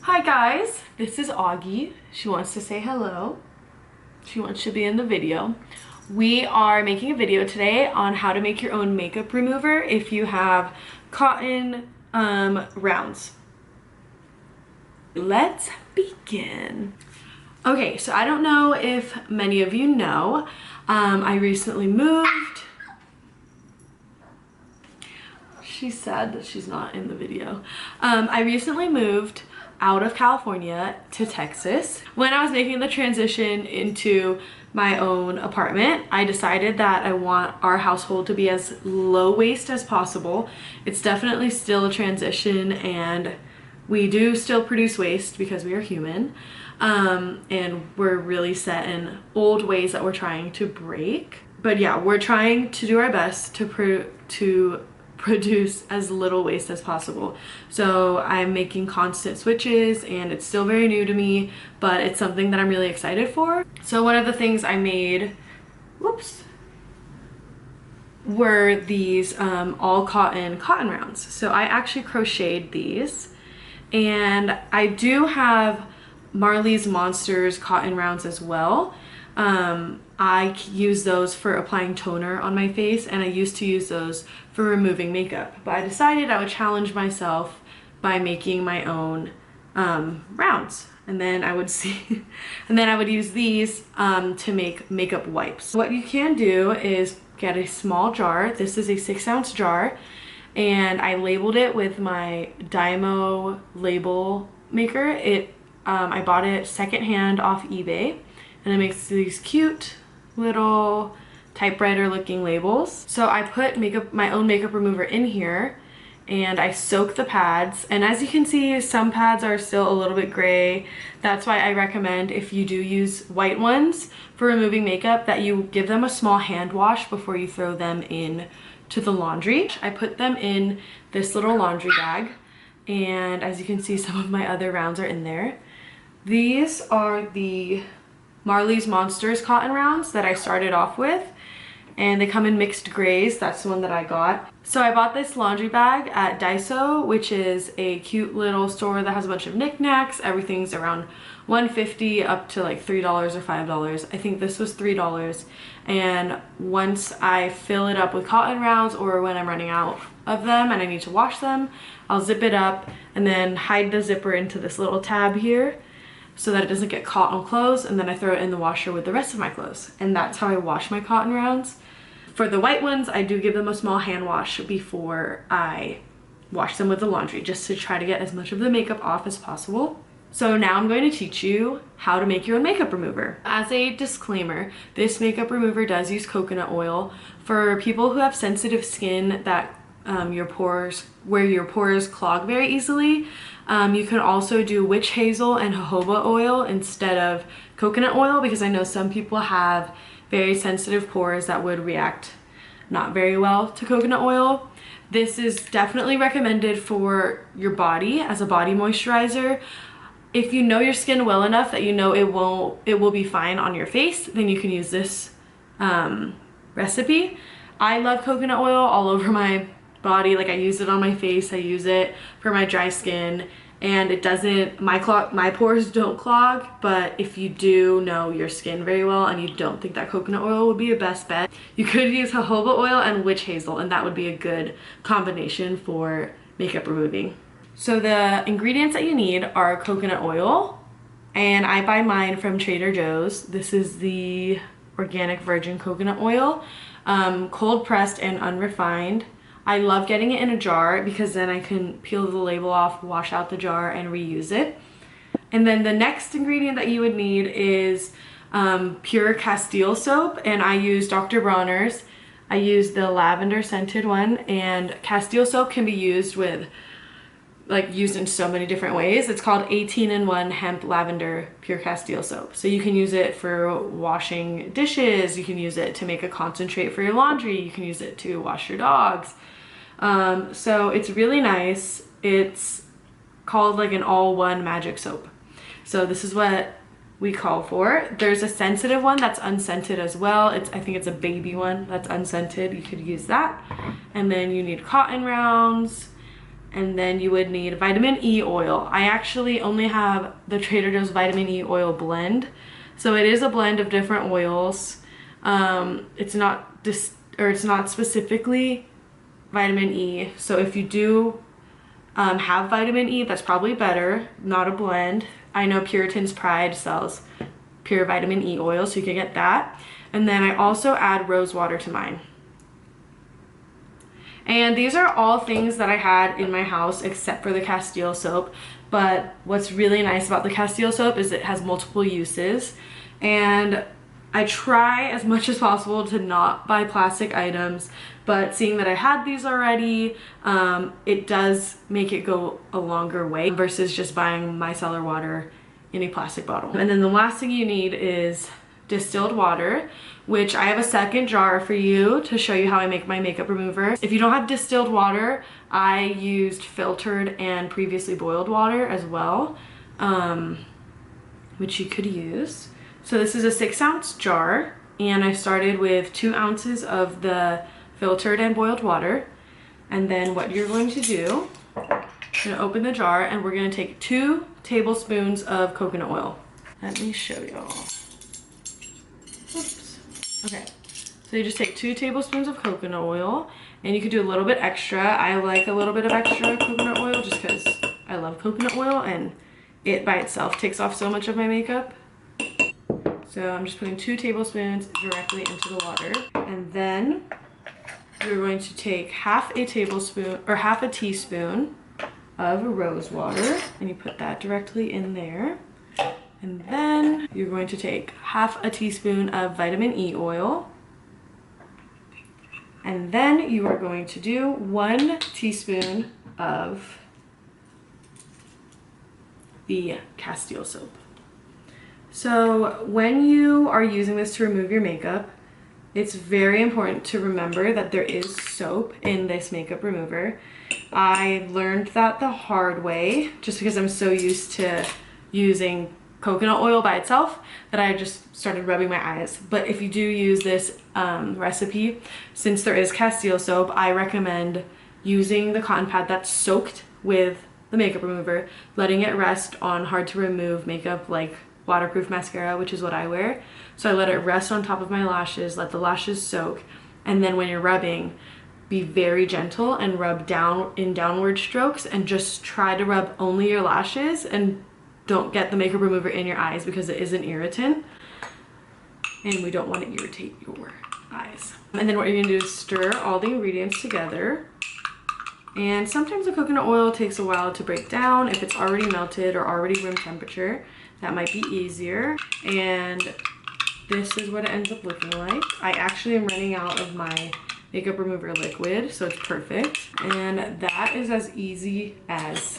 Hi guys, this is Augie. She wants to say hello. She wants to be in the video. We are making a video today on how to make your own makeup remover if you have cotton rounds. Let's begin. Okay, so I don't know if many of you know, I recently moved. She's sad that she's not in the video. I recently moved out of California to Texas. When I was making the transition into my own apartment, I decided that I want our household to be as low waste as possible. It's definitely still a transition and we do still produce waste because we are human. And we're really set in old ways that we're trying to break. But yeah, we're trying to do our best to produce as little waste as possible. So I'm making constant switches and it's still very new to me, but it's something that I'm really excited for. So one of the things I made, were these all cotton rounds. So I actually crocheted these, and I do have Marley's Monsters cotton rounds as well. I use those for applying toner on my face, and I used to use those for removing makeup, but I decided I would challenge myself by making my own rounds, and then I would use these to make makeup wipes. What you can do is get a small jar. This is a 6-ounce jar, and I labeled it with my Dymo label maker. I bought it secondhand off eBay, and it makes these cute little typewriter looking labels. So I put my own makeup remover in here, and I soak the pads, and as you can see, some pads are still a little bit gray. That's why I recommend, if you do use white ones for removing makeup, that you give them a small hand wash before you throw them in to the laundry. I put them in this little laundry bag, and as you can see, some of my other rounds are in there. These are the Marley's Monsters cotton rounds that I started off with, and they come in mixed grays. That's the one that I got. So I bought this laundry bag at Daiso, which is a cute little store that has a bunch of knickknacks. Everything's around $1.50 up to like $3 or $5. I think this was $3. And once I fill it up with cotton rounds, or when I'm running out of them and I need to wash them, I'll zip it up and then hide the zipper into this little tab here, so that it doesn't get caught on clothes, and then I throw it in the washer with the rest of my clothes. And that's how I wash my cotton rounds. For the white ones, I do give them a small hand wash before I wash them with the laundry, just to try to get as much of the makeup off as possible. So now I'm going to teach you how to make your own makeup remover. As a disclaimer, this makeup remover does use coconut oil. For people who have sensitive skin that where your pores clog very easily, you can also do witch hazel and jojoba oil instead of coconut oil, because I know some people have very sensitive pores that would react not very well to coconut oil. This is definitely recommended for your body as a body moisturizer. If you know your skin well enough that you know it will be fine on your face, then you can use this recipe. I love coconut oil all over my body. Like, I use it on my face, I use it for my dry skin, and it doesn't, my pores don't clog. But if you do know your skin very well and you don't think that coconut oil would be your best bet, you could use jojoba oil and witch hazel, and that would be a good combination for makeup removing. So the ingredients that you need are coconut oil, and I buy mine from Trader Joe's. This is the organic virgin coconut oil, cold pressed and unrefined. I love getting it in a jar because then I can peel the label off, wash out the jar, and reuse it. And then the next ingredient that you would need is pure Castile soap, and I use Dr. Bronner's. I use the lavender scented one, and Castile soap can be used used in so many different ways. It's called 18-in-1 hemp lavender pure Castile soap. So you can use it for washing dishes, you can use it to make a concentrate for your laundry, you can use it to wash your dogs. So it's really nice. It's called like an all-one magic soap. So this is what we call for. There's a sensitive one that's unscented as well. I think it's a baby one that's unscented. You could use that. And then you need cotton rounds, and then you would need vitamin E oil. I actually only have the Trader Joe's vitamin E oil blend. So it is a blend of different oils. It's not specifically vitamin E. So if you do have vitamin E, that's probably better, not a blend. I know Puritan's Pride sells pure vitamin E oil, so you can get that. And then I also add Rosewater to mine. And these are all things that I had in my house except for the Castile soap. But what's really nice about the Castile soap is it has multiple uses. And I try as much as possible to not buy plastic items, but seeing that I had these already, it does make it go a longer way versus just buying micellar water in a plastic bottle. And then the last thing you need is distilled water, which I have a second jar for you to show you how I make my makeup remover. If you don't have distilled water, I used filtered and previously boiled water as well, which you could use. So this is a 6-ounce jar, and I started with 2 ounces of the filtered and boiled water. And then what you're going to do, you're gonna open the jar, and we're gonna take 2 tablespoons of coconut oil. Let me show y'all. Oops. Okay, so you just take 2 tablespoons of coconut oil, and you could do a little bit extra. I like a little bit of extra coconut oil just because I love coconut oil, and it by itself takes off so much of my makeup. So I'm just putting 2 tablespoons directly into the water. And then you're going to take half a teaspoon of rose water, and you put that directly in there. And then you're going to take half a teaspoon of vitamin E oil. And then you are going to do 1 teaspoon of the Castile soap. So when you are using this to remove your makeup, it's very important to remember that there is soap in this makeup remover. I learned that the hard way, just because I'm so used to using coconut oil by itself that I just started rubbing my eyes. But if you do use this recipe, since there is Castile soap, I recommend using the cotton pad that's soaked with the makeup remover, letting it rest on hard to remove makeup like waterproof mascara, which is what I wear. So I let it rest on top of my lashes, let the lashes soak, and then when you're rubbing, be very gentle and rub down in downward strokes, and just try to rub only your lashes and don't get the makeup remover in your eyes because it is an irritant and we don't want to irritate your eyes. And then what you're gonna do is stir all the ingredients together. And sometimes the coconut oil takes a while to break down. If it's already melted or already room temperature, that might be easier. And this is what it ends up looking like. I actually am running out of my makeup remover liquid, so it's perfect. And that is as easy as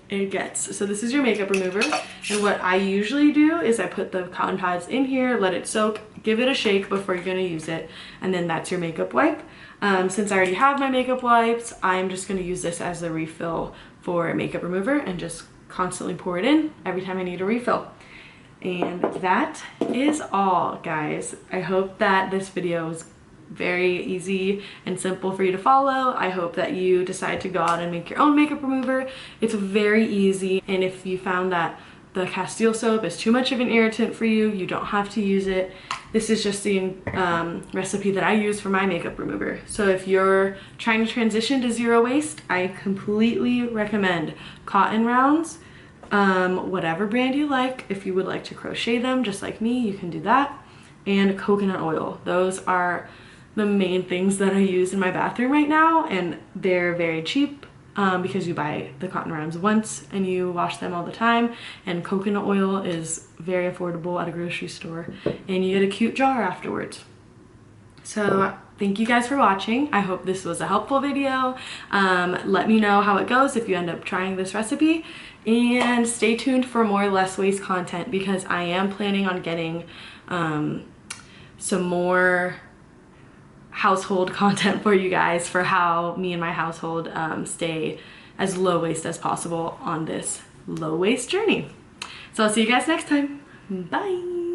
it gets. So this is your makeup remover. And what I usually do is I put the cotton pads in here, let it soak, give it a shake before you're gonna use it, and then that's your makeup wipe. Since I already have my makeup wipes, I'm just gonna use this as the refill for makeup remover and just constantly pour it in every time I need a refill. And that is all, guys. I hope that this video was very easy and simple for you to follow. I hope that you decide to go out and make your own makeup remover. It's very easy, and if you found that the Castile soap is too much of an irritant for you, you don't have to use it. This is just the recipe that I use for my makeup remover. So if you're trying to transition to zero waste, I completely recommend cotton rounds, whatever brand you like. If you would like to crochet them just like me, you can do that. And coconut oil. Those are the main things that I use in my bathroom right now, and they're very cheap because you buy the cotton rounds once and you wash them all the time, and coconut oil is very affordable at a grocery store, and you get a cute jar afterwards. So thank you guys for watching. I hope this was a helpful video. Let me know how it goes if you end up trying this recipe, and stay tuned for more less waste content because I am planning on getting some more household content for you guys for how me and my household stay as low waste as possible on this low waste journey. So I'll see you guys next time. Bye.